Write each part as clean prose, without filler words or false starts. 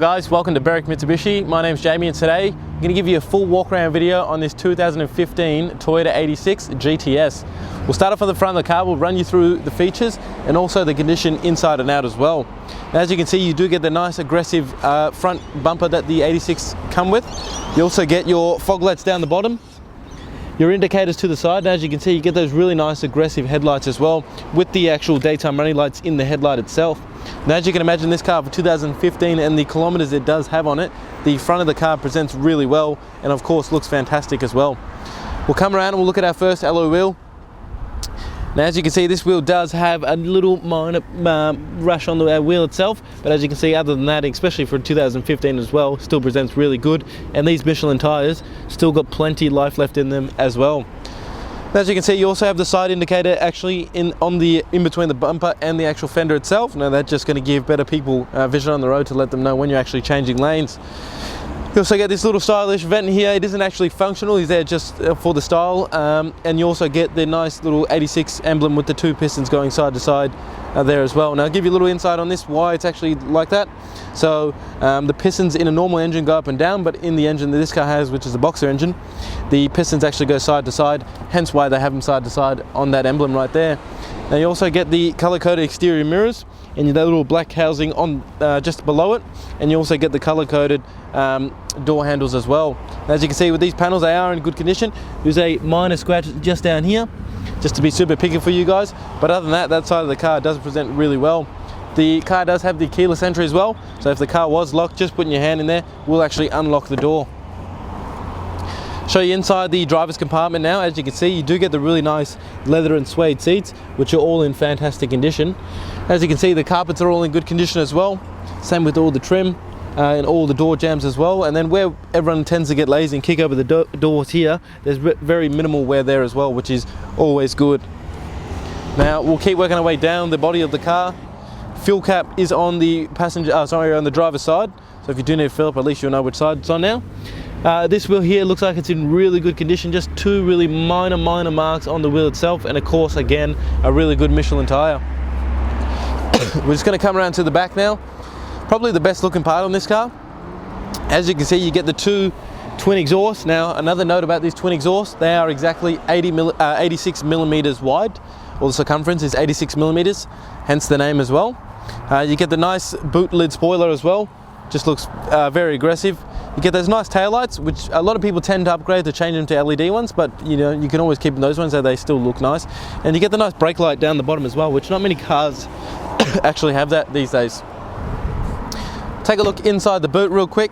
guys, welcome to Berwick Mitsubishi. My name's Jamie and today I'm going to give you a full walk around video on this 2015 Toyota 86 GTS. We'll start off on the front of the car, we'll run you through the features and also the condition inside and out as well. Now, as you can see, you do get the nice aggressive front bumper that the 86 come with. You also get your fog lights down the bottom, your indicators to the side, and as you can see you get those really nice aggressive headlights as well with the actual daytime running lights in the headlight itself. Now, as you can imagine, this car for 2015 and the kilometers it does have on it, the front of the car presents really well and of course looks fantastic as well. We'll come around and we'll look at our first alloy wheel. Now, as you can see, this wheel does have a little minor rush on the wheel itself, but as you can see, other than that, especially for 2015 as well, still presents really good, and these Michelin tyres still got plenty life left in them as well. As you can see, you also have the side indicator actually in between the bumper and the actual fender itself. Now, that's just going to give better people vision on the road to let them know when you're actually changing lanes. You also get this little stylish vent here. It isn't actually functional, it's there just for the style, and you also get the nice little 86 emblem with the two pistons going side to side there as well. Now, I'll give you a little insight on this, why it's actually like that. So the pistons in a normal engine go up and down, but in the engine that this car has, which is a boxer engine, the pistons actually go side to side, hence why they have them side to side on that emblem right there. Now, you also get the color-coded exterior mirrors and that little black housing on just below it, and you also get the color-coded door handles as well. As you can see with these panels, they are in good condition. There's a minor scratch just down here, just to be super picky for you guys, but other than that, that side of the car does present really well. The car does have the keyless entry as well, so if the car was locked, just putting your hand in there will actually unlock the door. Show you inside the driver's compartment now. As you can see, you do get the really nice leather and suede seats, which are all in fantastic condition. As you can see, the carpets are all in good condition as well. Same with all the trim and all the door jambs as well. And then where everyone tends to get lazy and kick over the doors here, there's very minimal wear there as well, which is always good. Now, we'll keep working our way down the body of the car. Fuel cap is on the on the driver's side. So if you do need to fill up, at least you'll know which side it's on now. This wheel here looks like it's in really good condition, just two really minor marks on the wheel itself, and of course, again, a really good Michelin tyre. We're just going to come around to the back now. Probably the best looking part on this car. As you can see, you get the two twin exhausts. Now, another note about these twin exhausts, they are exactly 86 millimeters wide, or the circumference is 86 millimeters, hence the name as well. You get the nice boot lid spoiler as well, just looks very aggressive. You get those nice taillights, which a lot of people tend to upgrade to change them to LED ones, but you know, you can always keep those ones so they still look nice. And you get the nice brake light down the bottom as well, which not many cars actually have that these days. Take a look inside the boot real quick.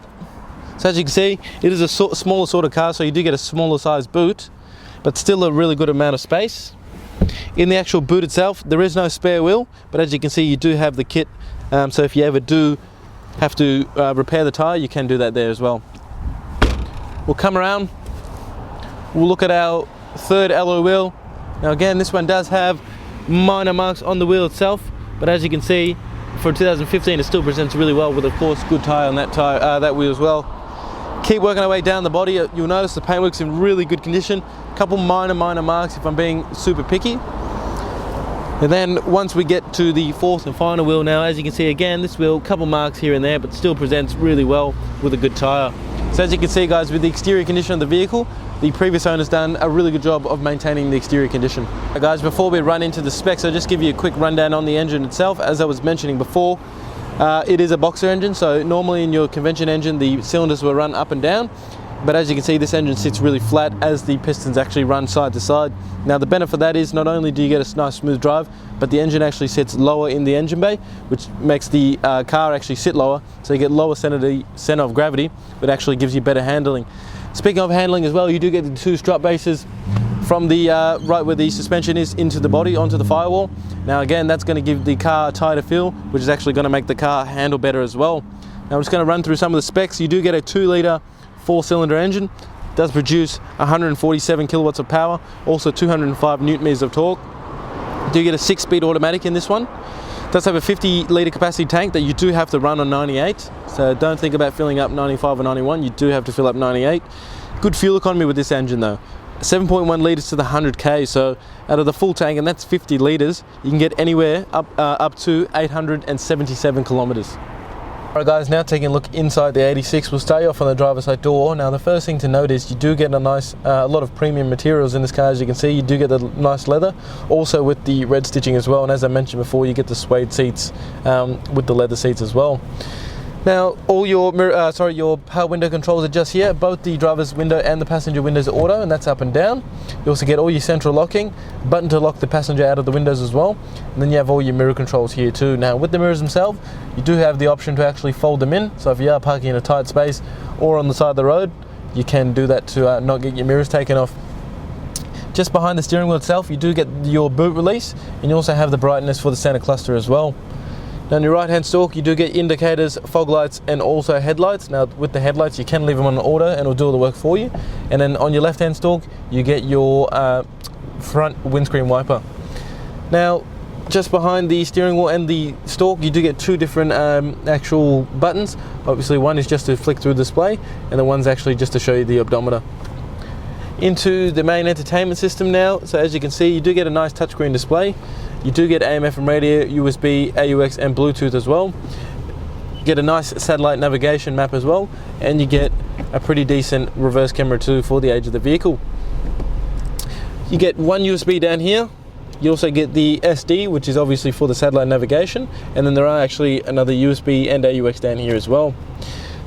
So as you can see, it is a smaller sort of car, so you do get a smaller size boot, but still a really good amount of space. In the actual boot itself, there is no spare wheel, but as you can see, you do have the kit, so if you ever do have to repair the tyre, you can do that there as well. We'll come around, we'll look at our third alloy wheel. Now again, this one does have minor marks on the wheel itself, but as you can see, for 2015 it still presents really well with, of course, good tyre on that wheel as well. Keep working our way down the body. You'll notice the paintwork's in really good condition. A couple minor marks if I'm being super picky. And then once we get to the fourth and final wheel now, as you can see again, this wheel, a couple marks here and there, but still presents really well with a good tyre. So as you can see, guys, with the exterior condition of the vehicle, the previous owner's done a really good job of maintaining the exterior condition. Right, guys, before we run into the specs, I'll just give you a quick rundown on the engine itself. As I was mentioning before, it is a boxer engine, so normally in your convention engine, the cylinders will run up and down. But as you can see, this engine sits really flat as the pistons actually run side to side. Now, the benefit of that is not only do you get a nice smooth drive, but the engine actually sits lower in the engine bay, which makes the car actually sit lower, so you get lower center of gravity, but actually gives you better handling. Speaking of handling as well, you do get the two strut bases from the right where the suspension is into the body, onto the firewall. Now again, that's going to give the car a tighter feel, which is actually going to make the car handle better as well. Now I'm just going to run through some of the specs. You do get a 2-litre 4-cylinder engine. It does produce 147 kilowatts of power, also 205 newton meters of torque. You do get a 6-speed automatic in this one. It does have a 50-litre capacity tank that you do have to run on 98, so don't think about filling up 95 or 91, you do have to fill up 98. Good fuel economy with this engine though. 7.1 litres to the 100k, so out of the full tank, and that's 50 litres, you can get anywhere up to 877 kilometres. Alright guys, now taking a look inside the 86, we'll start you off on the driver's side door. Now the first thing to note is you do get a lot of premium materials in this car. As you can see, you do get the nice leather, also with the red stitching as well, and as I mentioned before, you get the suede seats with the leather seats as well. Now all your your power window controls are just here. Both the driver's window and the passenger windows are auto, and that's up and down. You also get all your central locking, button to lock the passenger out of the windows as well, and then you have all your mirror controls here too. Now with the mirrors themselves, you do have the option to actually fold them in, so if you are parking in a tight space or on the side of the road, you can do that to not get your mirrors taken off. Just behind the steering wheel itself, you do get your boot release, and you also have the brightness for the center cluster as well. Now on your right hand stalk, you do get indicators, fog lights, and also headlights. Now with the headlights, you can leave them on auto and it'll do all the work for you. And then on your left hand stalk, you get your front windscreen wiper. Now just behind the steering wheel and the stalk, you do get two different actual buttons. Obviously one is just to flick through the display, and the one's actually just to show you the odometer. Into the main entertainment system now. So as you can see, you do get a nice touchscreen display. You do get AM, FM radio, USB, AUX and Bluetooth as well. You get a nice satellite navigation map as well, and you get a pretty decent reverse camera too for the age of the vehicle. You get one USB down here. You also get the SD, which is obviously for the satellite navigation, and then there are actually another USB and AUX down here as well.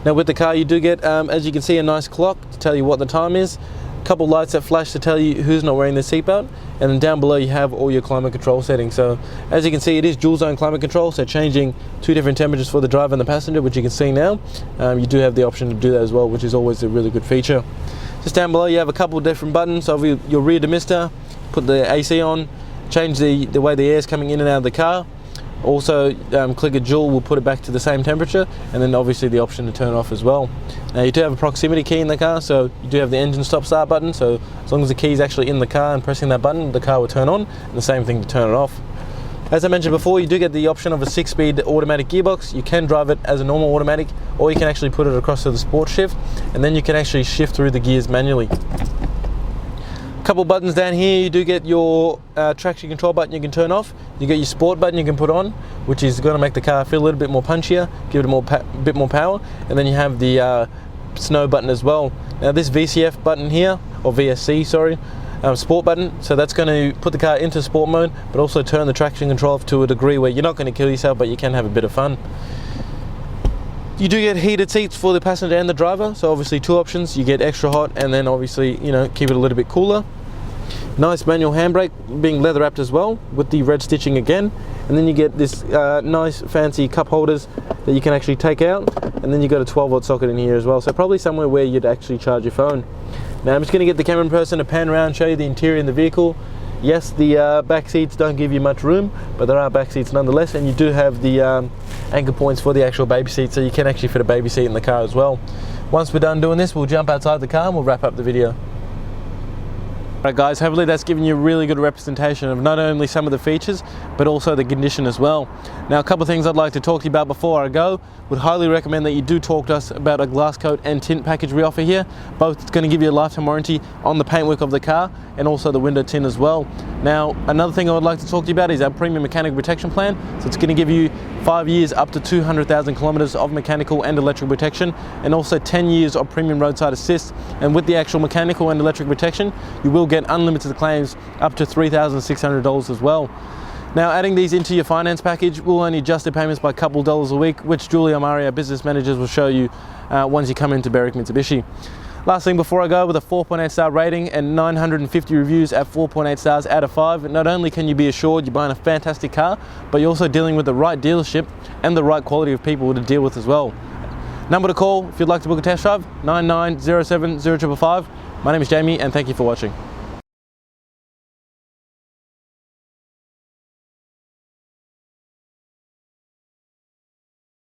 Now with the car, you do get, as you can see, a nice clock to tell you what the time is. Couple lights that flash to tell you who's not wearing the seatbelt, and then down below you have all your climate control settings. So as you can see, it is dual zone climate control, so changing two different temperatures for the driver and the passenger, which you can see now. You do have the option to do that as well, which is always a really good feature. Just down below you have a couple of different buttons. So your rear demister, put the AC on, change the way the air is coming in and out of the car. Also click a jewel, will put it back to the same temperature, and then obviously the option to turn off as well. Now you do have a proximity key in the car, so you do have the engine stop start button, so as long as the key is actually in the car and pressing that button, the car will turn on, and the same thing to turn it off. As I mentioned before, you do get the option of a 6-speed automatic gearbox. You can drive it as a normal automatic, or you can actually put it across to the sport shift, and then you can actually shift through the gears manually. Couple buttons down here, you do get your traction control button you can turn off. You get your sport button you can put on, which is going to make the car feel a little bit more punchier, give it a bit more power. And then you have the snow button as well. Now this VCF button here, or VSC, sorry, sport button, so that's going to put the car into sport mode, but also turn the traction control off to a degree where you're not going to kill yourself, but you can have a bit of fun. You do get heated seats for the passenger and the driver, so obviously two options. You get extra hot, and then obviously, you know, keep it a little bit cooler. Nice manual handbrake, being leather wrapped as well, with the red stitching again. And then you get this nice fancy cup holders that you can actually take out, and then you got a 12-volt socket in here as well, so probably somewhere where you'd actually charge your phone. Now I'm just going to get the camera person to pan around, show you the interior in the vehicle. Yes, the back seats don't give you much room, but there are back seats nonetheless, and you do have the anchor points for the actual baby seat, so you can actually fit a baby seat in the car as well. Once we're done doing this, we'll jump outside the car and we'll wrap up the video. Alright guys, hopefully that's given you a really good representation of not only some of the features, but also the condition as well. Now a couple of things I'd like to talk to you about before I go. Would highly recommend that you do talk to us about a glass coat and tint package we offer here. Both it's going to give you a lifetime warranty on the paintwork of the car and also the window tint as well. Now another thing I would like to talk to you about is our premium mechanical protection plan. So it's going to give you 5 years up to 200,000 kilometers of mechanical and electrical protection, and also 10 years of premium roadside assist. And with the actual mechanical and electric protection, you will get unlimited claims up to $3,600 as well. Now adding these into your finance package will only adjust the payments by a couple of dollars a week, which Julie Amari, our business managers, will show you once you come into Berwick Mitsubishi. Last thing before I go, with a 4.8 star rating and 950 reviews at 4.8 stars out of 5, not only can you be assured you're buying a fantastic car, but you're also dealing with the right dealership and the right quality of people to deal with as well. Number to call if you'd like to book a test drive, 9907 0555. My name is Jamie, and thank you for watching.